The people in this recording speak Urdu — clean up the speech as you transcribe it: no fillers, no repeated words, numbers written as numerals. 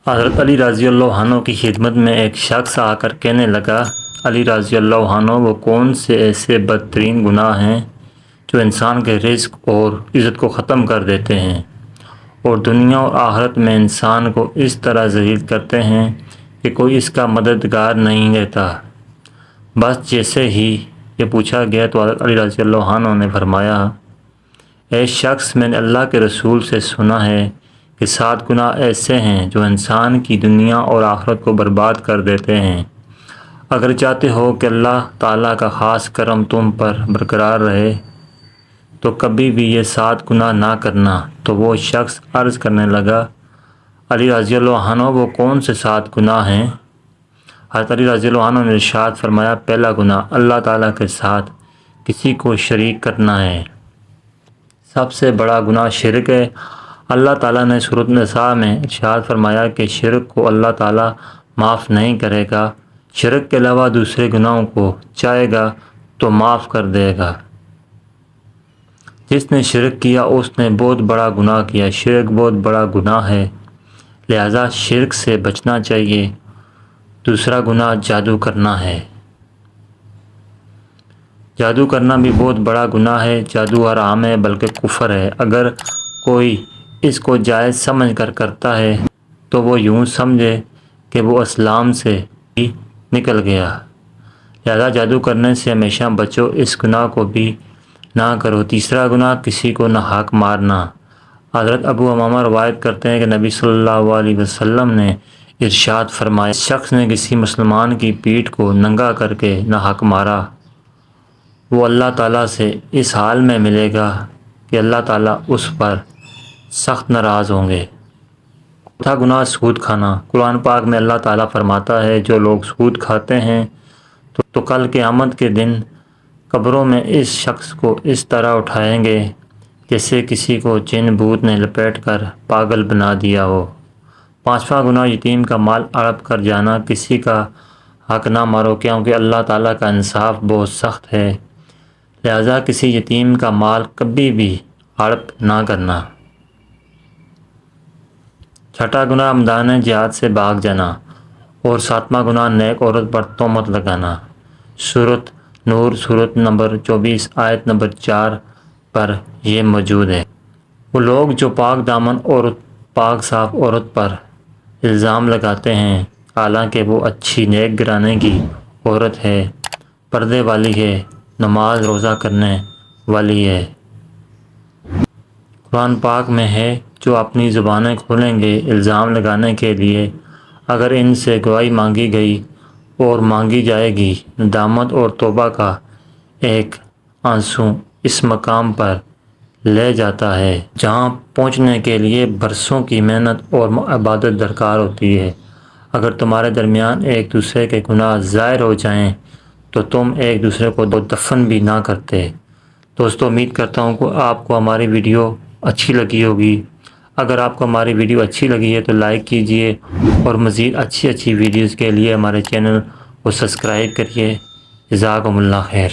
حضرت علی رضی اللہ عنہ کی خدمت میں ایک شخص آ کر کہنے لگا، علی رضی اللہ عنہ، وہ کون سے ایسے بدترین گناہ ہیں جو انسان کے رزق اور عزت کو ختم کر دیتے ہیں اور دنیا اور آخرت میں انسان کو اس طرح ذلیل کرتے ہیں کہ کوئی اس کا مددگار نہیں رہتا؟ بس جیسے ہی یہ پوچھا گیا تو حضرت علی رضی اللہ عنہ نے فرمایا، اے شخص، میں نے اللہ کے رسول سے سنا ہے کہ 7 گناہ ایسے ہیں جو انسان کی دنیا اور آخرت کو برباد کر دیتے ہیں۔ اگر چاہتے ہو کہ اللہ تعالیٰ کا خاص کرم تم پر برقرار رہے تو کبھی بھی یہ 7 گناہ نہ کرنا۔ تو وہ شخص عرض کرنے لگا، علی رضی اللہ عنہ، وہ کون سے 7 گناہ ہیں؟ حضرت علی رضی اللہ عنہ نے ارشاد فرمایا، پہلا گناہ اللہ تعالیٰ کے ساتھ کسی کو شریک کرنا ہے۔ سب سے بڑا گناہ شرک ہے۔ اللہ تعالیٰ نے سورۃ النساء میں ارشاد فرمایا کہ شرک کو اللہ تعالیٰ معاف نہیں کرے گا، شرک کے علاوہ دوسرے گناہوں کو چاہے گا تو معاف کر دے گا۔ جس نے شرک کیا اس نے بہت بڑا گناہ کیا۔ شرک بہت بڑا گناہ ہے، لہذا شرک سے بچنا چاہیے۔ دوسرا گناہ جادو کرنا ہے۔ جادو کرنا بھی بہت بڑا گناہ ہے۔ جادو حرام ہے بلکہ کفر ہے۔ اگر کوئی اس کو جائز سمجھ کر کرتا ہے تو وہ یوں سمجھے کہ وہ اسلام سے ہی نکل گیا، لہذا جادو کرنے سے ہمیشہ بچو، اس گناہ کو بھی نہ کرو۔ تیسرا گناہ کسی کو ناحق مارنا۔ حضرت ابو امامہ روایت کرتے ہیں کہ نبی صلی اللہ علیہ وسلم نے ارشاد فرمایا، شخص نے کسی مسلمان کی پیٹھ کو ننگا کر کے ناحق مارا، وہ اللہ تعالیٰ سے اس حال میں ملے گا کہ اللہ تعالیٰ اس پر سخت ناراض ہوں گے۔ چوتھا گناہ سود کھانا۔ قرآن پاک میں اللہ تعالیٰ فرماتا ہے، جو لوگ سود کھاتے ہیں تو کل قیامت کے دن قبروں میں اس شخص کو اس طرح اٹھائیں گے جیسے کسی کو جن بھوت نے لپیٹ کر پاگل بنا دیا ہو۔ پانچواں گناہ یتیم کا مال ہڑپ کر جانا۔ کسی کا حق نہ مارو کیونکہ اللہ تعالیٰ کا انصاف بہت سخت ہے، لہذا کسی یتیم کا مال کبھی بھی ہڑپ نہ کرنا۔ چھٹا گناہ میدان جہاد سے بھاگ جانا اور ساتواں گناہ نیک عورت پر تہمت لگانا۔ سورۃ نور سورۃ نمبر 24 آیت نمبر 4 پر یہ موجود ہے۔ وہ لوگ جو پاک دامن عورت، پاک صاف عورت پر الزام لگاتے ہیں حالانکہ وہ اچھی نیک گھرانے کی عورت ہے، پردے والی ہے، نماز روزہ کرنے والی ہے۔ قرآن پاک میں ہے، جو اپنی زبانیں کھولیں گے الزام لگانے کے لیے، اگر ان سے گواہی مانگی گئی اور مانگی جائے گی، ندامت اور توبہ کا ایک آنسو اس مقام پر لے جاتا ہے جہاں پہنچنے کے لیے برسوں کی محنت اور عبادت درکار ہوتی ہے۔ اگر تمہارے درمیان ایک دوسرے کے گناہ ظاہر ہو جائیں تو تم ایک دوسرے کو دفن بھی نہ کرتے۔ دوستو، امید کرتا ہوں کہ آپ کو ہماری ویڈیو اچھی لگی ہوگی۔ اگر آپ کو ہماری ویڈیو اچھی لگی ہے تو لائک کیجئے اور مزید اچھی ویڈیوز کے لیے ہمارے چینل کو سبسکرائب کریے۔ جزاکم اللہ خیر۔